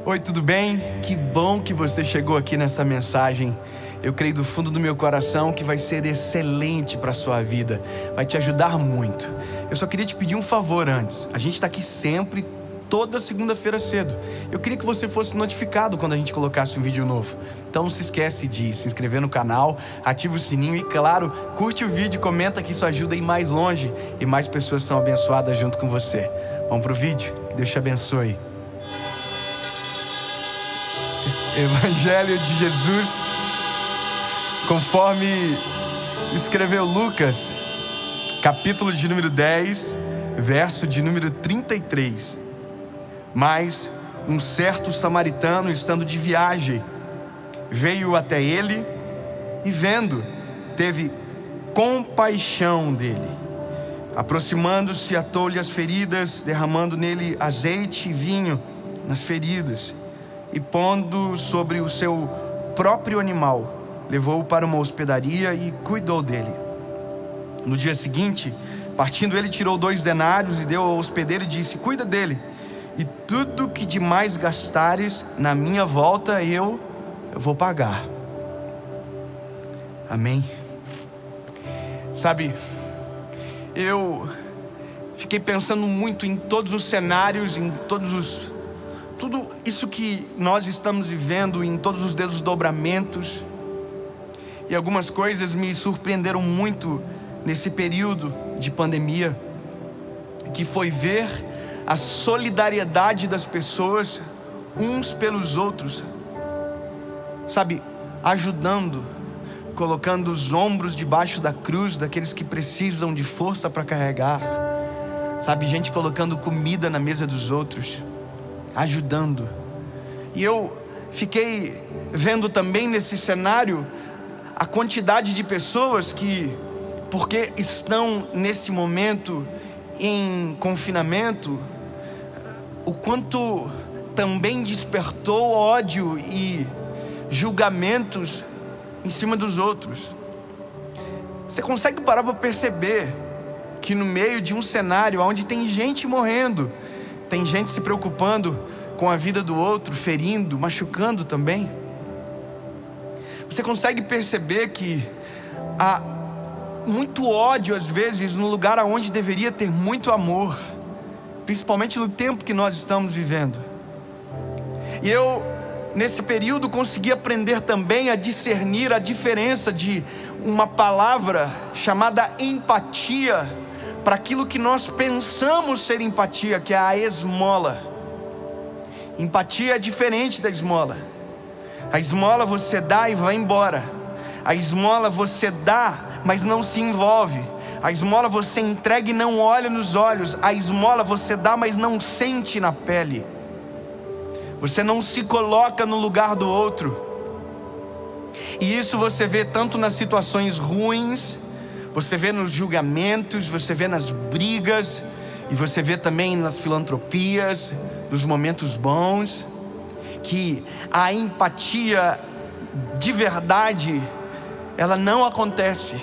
Oi, tudo bem? Que bom que você chegou aqui nessa mensagem. Eu creio do fundo do meu coração que vai ser excelente para a sua vida, vai te ajudar muito. Eu só queria te pedir um favor antes. A gente está aqui sempre, toda segunda-feira cedo. Eu queria que você fosse notificado quando a gente colocasse um vídeo novo. Então não se esquece de se inscrever no canal, ativa o sininho e, claro, curte o vídeo, comenta que isso ajuda a ir mais longe e mais pessoas são abençoadas junto com você. Vamos pro vídeo? Que Deus te abençoe. Evangelho de Jesus, conforme escreveu Lucas, capítulo de número 10, verso de número 33. Mas um certo samaritano, estando de viagem, veio até ele e, vendo, teve compaixão dele. Aproximando-se, atou-lhe as feridas, derramando nele azeite e vinho nas feridas, e pondo sobre o seu próprio animal, levou-o para uma hospedaria e cuidou dele. No dia seguinte, partindo ele, tirou 2 denários e deu ao hospedeiro e disse: cuida dele, e tudo que demais gastares na minha volta eu vou pagar. Amém? Sabe, eu fiquei pensando muito em todos os cenários, em tudo isso que nós estamos vivendo, em todos os desdobramentos. E algumas coisas me surpreenderam muito nesse período de pandemia, que foi ver a solidariedade das pessoas uns pelos outros, sabe, ajudando, colocando os ombros debaixo da cruz daqueles que precisam de força para carregar, sabe, gente colocando comida na mesa dos outros, ajudando. E eu fiquei vendo também nesse cenário a quantidade de pessoas que, porque estão nesse momento em confinamento, o quanto também despertou ódio e julgamentos em cima dos outros. Você consegue parar para perceber que no meio de um cenário onde tem gente morrendo, tem gente se preocupando com a vida do outro, ferindo, machucando também? Você consegue perceber que há muito ódio às vezes no lugar onde deveria ter muito amor, principalmente no tempo que nós estamos vivendo? E eu, nesse período, consegui aprender também a discernir a diferença de uma palavra chamada empatia para aquilo que nós pensamos ser empatia, que é a esmola. Empatia é diferente da esmola. A esmola você dá e vai embora. A esmola você dá, mas não se envolve. A esmola você entrega e não olha nos olhos. A esmola você dá, mas não sente na pele. Você não se coloca no lugar do outro. E isso você vê tanto nas situações ruins, você vê nos julgamentos, você vê nas brigas, e você vê também nas filantropias, nos momentos bons, que a empatia de verdade, ela não acontece.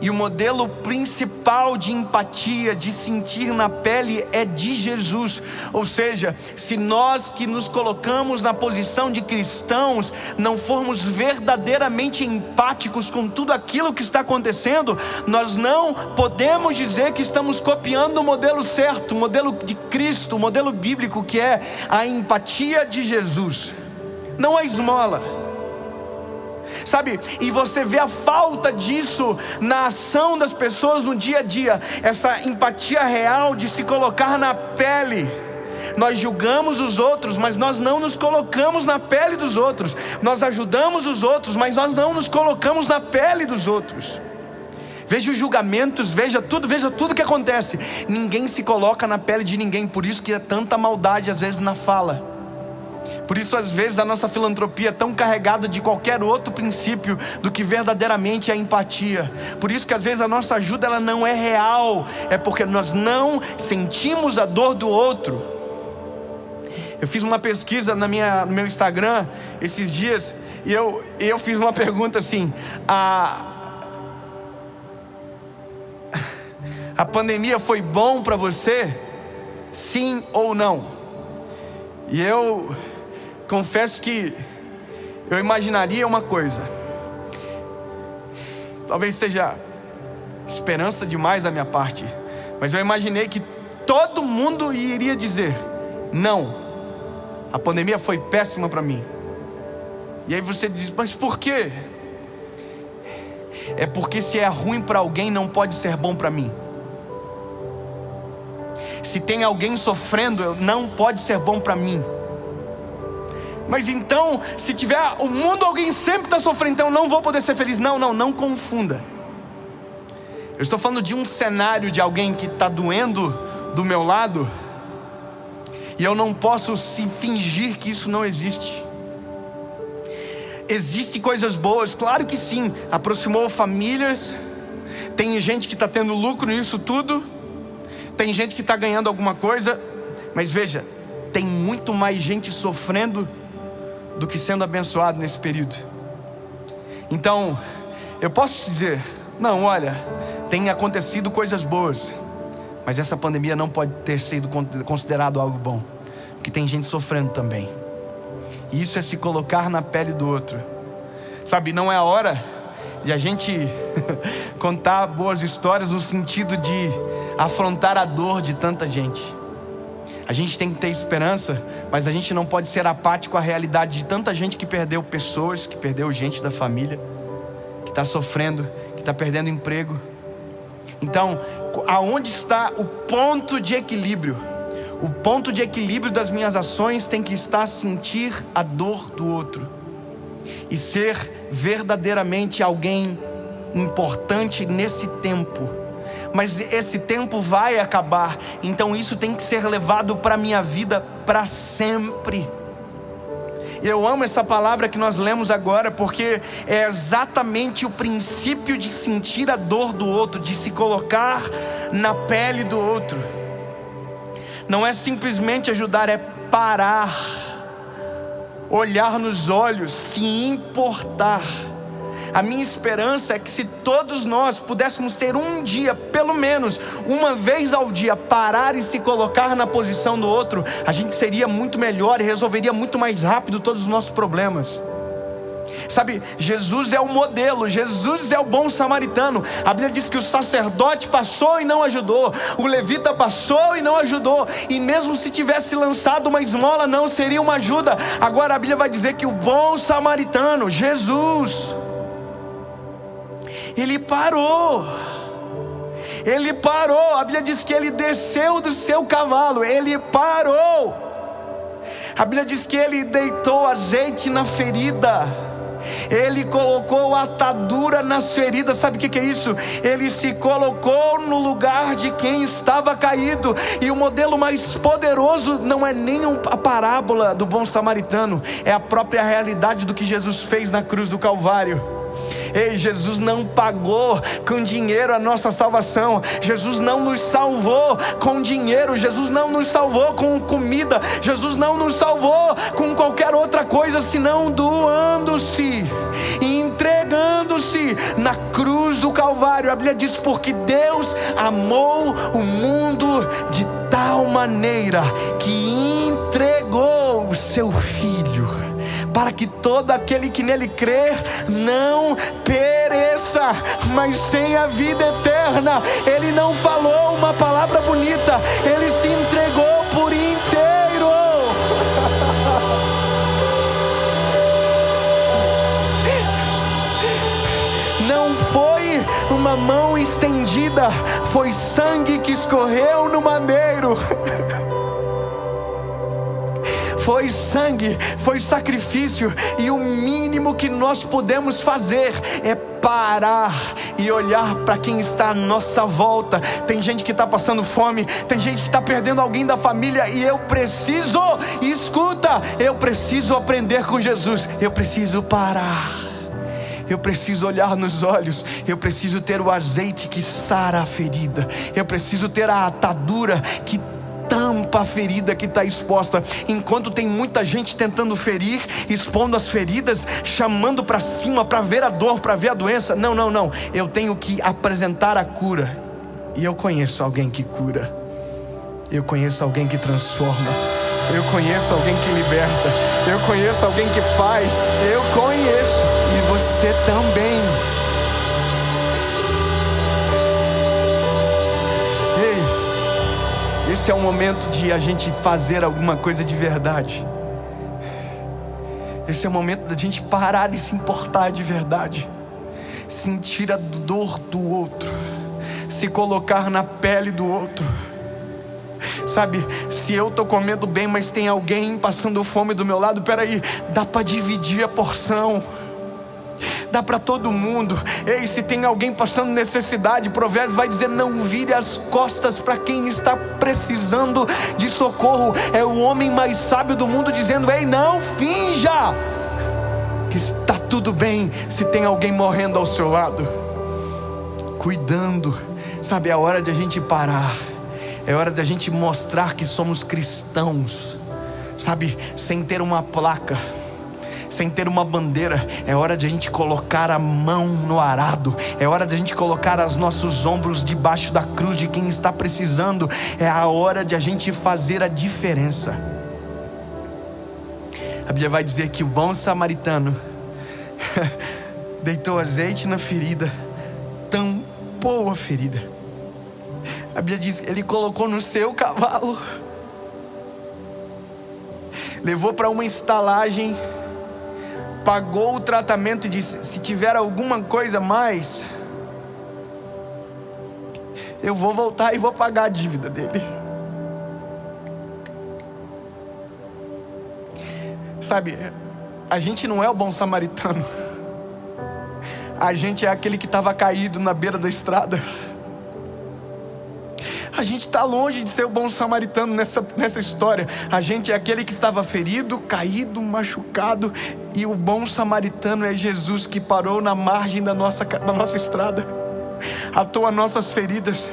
E o modelo principal de empatia, de sentir na pele, é de Jesus. Ou seja, se nós que nos colocamos na posição de cristãos não formos verdadeiramente empáticos com tudo aquilo que está acontecendo, nós não podemos dizer que estamos copiando o modelo certo, o modelo de Cristo, o modelo bíblico, que é a empatia de Jesus, não a esmola. Sabe, e você vê a falta disso na ação das pessoas no dia a dia, essa empatia real de se colocar na pele. Nós julgamos os outros, mas nós não nos colocamos na pele dos outros. Nós ajudamos os outros, mas nós não nos colocamos na pele dos outros. Veja os julgamentos, veja tudo que acontece. Ninguém se coloca na pele de ninguém, por isso que é tanta maldade às vezes na fala. Por isso às vezes a nossa filantropia é tão carregada de qualquer outro princípio do que verdadeiramente a empatia. Por isso que às vezes a nossa ajuda ela não é real, é porque nós não sentimos a dor do outro. Eu fiz uma pesquisa no meu Instagram esses dias, e eu fiz uma pergunta assim: a pandemia foi bom para você? Sim ou não? E eu confesso que eu imaginaria uma coisa. Talvez seja esperança demais da minha parte, mas eu imaginei que todo mundo iria dizer: não, a pandemia foi péssima para mim. E aí você diz: mas por quê? É porque se é ruim para alguém, não pode ser bom para mim. Se tem alguém sofrendo, não pode ser bom para mim. Mas então, se tiver o mundo, alguém sempre está sofrendo, então eu não vou poder ser feliz. Não confunda. Eu estou falando de um cenário de alguém que está doendo do meu lado, e eu não posso fingir que isso não existe. Existem coisas boas, claro que sim. Aproximou famílias. Tem gente que está tendo lucro nisso tudo. Tem gente que está ganhando alguma coisa. Mas veja, tem muito mais gente sofrendo do que sendo abençoado nesse período. Então, eu posso te dizer: não, olha, tem acontecido coisas boas, mas essa pandemia não pode ter sido considerado algo bom, porque tem gente sofrendo também. E isso é se colocar na pele do outro. Sabe, não é a hora de a gente contar boas histórias no sentido de afrontar a dor de tanta gente. A gente tem que ter esperança, mas a gente não pode ser apático à realidade de tanta gente que perdeu pessoas, que perdeu gente da família, que está sofrendo, que está perdendo emprego. Então, aonde está o ponto de equilíbrio? O ponto de equilíbrio das minhas ações tem que estar a sentir a dor do outro e ser verdadeiramente alguém importante nesse tempo. Mas esse tempo vai acabar, então isso tem que ser levado para a minha vida para sempre. Eu amo essa palavra que nós lemos agora, porque é exatamente o princípio de sentir a dor do outro, de se colocar na pele do outro. Não é simplesmente ajudar, é parar, olhar nos olhos, se importar. A minha esperança é que se todos nós pudéssemos ter um dia, pelo menos uma vez ao dia, parar e se colocar na posição do outro, a gente seria muito melhor e resolveria muito mais rápido todos os nossos problemas. Sabe, Jesus é o modelo, Jesus é o bom samaritano. A Bíblia diz que o sacerdote passou e não ajudou, o levita passou e não ajudou, e mesmo se tivesse lançado uma esmola, não seria uma ajuda. Agora a Bíblia vai dizer que o bom samaritano, Jesus, Ele parou. A Bíblia diz que ele desceu do seu cavalo, ele parou. A Bíblia diz que ele deitou azeite na ferida, ele colocou atadura nas feridas. Sabe o que é isso? Ele se colocou no lugar de quem estava caído. E o modelo mais poderoso não é nem a parábola do bom samaritano, é a própria realidade do que Jesus fez na cruz do Calvário. Ei, Jesus não pagou com dinheiro a nossa salvação. Jesus não nos salvou com dinheiro. Jesus não nos salvou com comida. Jesus não nos salvou com qualquer outra coisa, senão doando-se, entregando-se na cruz do Calvário. A Bíblia diz: porque Deus amou o mundo de tal maneira que entregou o seu Filho, para que todo aquele que nele crer não pereça, mas tenha vida eterna. Ele não falou uma palavra bonita, ele se entregou por inteiro. Não foi uma mão estendida, foi sangue que escorreu no madeiro. Foi sangue, foi sacrifício. E o mínimo que nós podemos fazer é parar e olhar para quem está à nossa volta. Tem gente que está passando fome, tem gente que está perdendo alguém da família, e eu preciso, escuta, eu preciso aprender com Jesus. Eu preciso parar, eu preciso olhar nos olhos, eu preciso ter o azeite que sara a ferida, eu preciso ter a atadura que tampa a ferida que está exposta. Enquanto tem muita gente tentando ferir, expondo as feridas, chamando para cima para ver a dor, para ver a doença. Não, eu tenho que apresentar a cura. E eu conheço alguém que cura, eu conheço alguém que transforma, Eu conheço alguém que liberta. Eu conheço alguém que faz. Eu conheço. E você também. Ei, esse é o momento de a gente fazer alguma coisa de verdade. Esse é o momento da gente parar e se importar de verdade. Sentir a dor do outro. Se colocar na pele do outro. Sabe, se eu tô comendo bem, mas tem alguém passando fome do meu lado, peraí, dá para dividir a porção. Dá para todo mundo. Ei, se tem alguém passando necessidade, Provérbios vai dizer: não vire as costas para quem está precisando de socorro. É o homem mais sábio do mundo dizendo: ei, não finja que está tudo bem. Se tem alguém morrendo ao seu lado, cuidando. Sabe, é hora de a gente parar. É hora de a gente mostrar que somos cristãos. Sabe, sem ter uma placa, sem ter uma bandeira. É hora de a gente colocar a mão no arado. É hora de a gente colocar os nossos ombros debaixo da cruz de quem está precisando. É a hora de a gente fazer a diferença. A Bíblia vai dizer que o bom samaritano deitou azeite na ferida, tampou a ferida. A Bíblia diz que ele colocou no seu cavalo, levou para uma estalagem, pagou o tratamento e disse: se tiver alguma coisa a mais, eu vou voltar e vou pagar a dívida dele. Sabe, a gente não é o bom samaritano. A gente é aquele que estava caído na beira da estrada. A gente está longe de ser o bom samaritano nessa história. A gente é aquele que estava ferido, caído, machucado. E o bom samaritano é Jesus, que parou na margem da nossa estrada, atou as nossas feridas,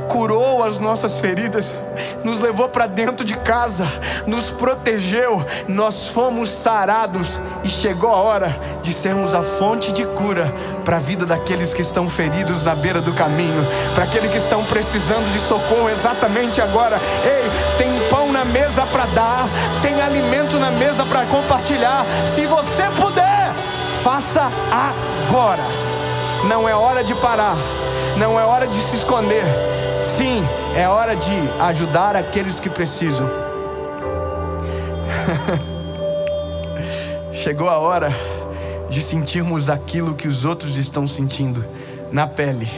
curou as nossas feridas, nos levou para dentro de casa, nos protegeu. Nós fomos sarados e chegou a hora de sermos a fonte de cura para a vida daqueles que estão feridos na beira do caminho, para aqueles que estão precisando de socorro exatamente agora. Ei, tem pão na mesa para dar, tem alimento na mesa para compartilhar. Se você puder, faça agora. Não é hora de parar, não é hora de se esconder. Sim, é hora de ajudar aqueles que precisam. Chegou a hora de sentirmos aquilo que os outros estão sentindo na pele.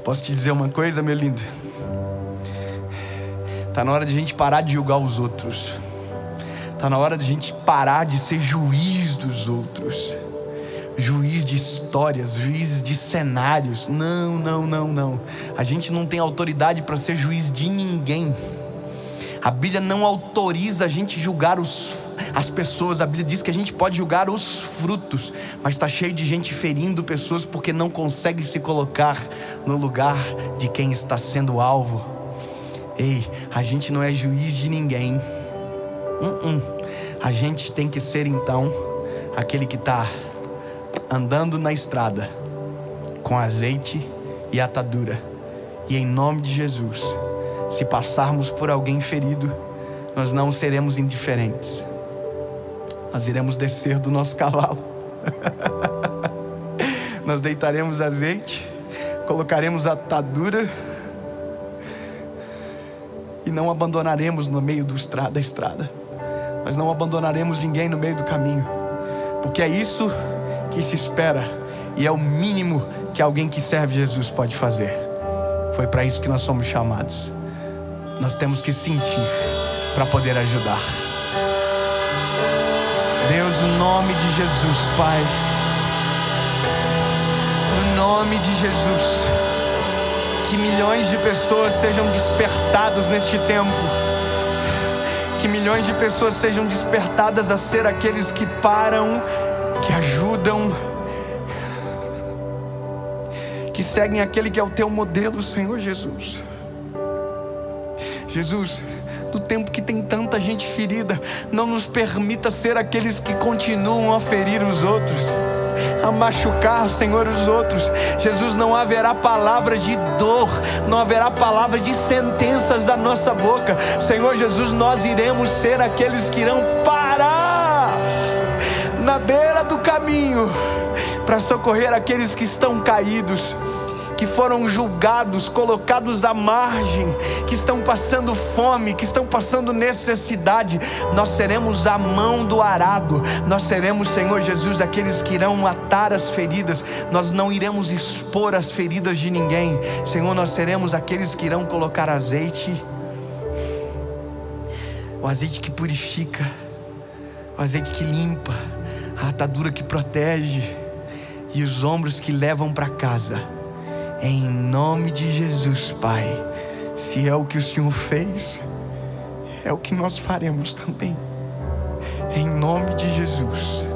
Posso te dizer uma coisa, meu lindo? Tá na hora de a gente parar de julgar os outros. Tá na hora de a gente parar de ser juiz dos outros, juiz de histórias, juiz de cenários. Não. A gente não tem autoridade para ser juiz de ninguém. A Bíblia não autoriza a gente julgar as pessoas. A Bíblia diz que a gente pode julgar os frutos, mas está cheio de gente ferindo pessoas porque não consegue se colocar no lugar de quem está sendo alvo. Ei, a gente não é juiz de ninguém. A gente tem que ser então aquele que está andando na estrada com azeite e atadura. E em nome de Jesus, se passarmos por alguém ferido, nós não seremos indiferentes. Nós iremos descer do nosso cavalo. Nós deitaremos azeite, colocaremos atadura e não abandonaremos no meio da estrada. Nós não abandonaremos ninguém no meio do caminho, porque é isso que se espera e é o mínimo que alguém que serve Jesus pode fazer. Foi para isso que nós somos chamados. Nós temos que sentir para poder ajudar. Deus, no nome de Jesus, Pai, no nome de Jesus, que milhões de pessoas sejam despertados neste tempo, que milhões de pessoas sejam despertadas a ser aqueles que param, que ajudam, que seguem aquele que é o teu modelo, Senhor Jesus. Jesus, no tempo que tem tanta gente ferida, não nos permita ser aqueles que continuam a ferir os outros. a machucar, Senhor, os outros. Jesus, não haverá palavra de dor, não haverá palavra de sentenças da nossa boca. Senhor Jesus, nós iremos ser aqueles que irão parar na beira do caminho para socorrer aqueles que estão caídos, que foram julgados, colocados à margem, que estão passando fome, que estão passando necessidade. Nós seremos a mão do arado, nós seremos, Senhor Jesus, aqueles que irão atar as feridas. Nós não iremos expor as feridas de ninguém, Senhor. Nós seremos aqueles que irão colocar azeite, o azeite que purifica, o azeite que limpa, a atadura que protege e os ombros que levam para casa. Em nome de Jesus, Pai, se é o que o Senhor fez, é o que nós faremos também. Em nome de Jesus.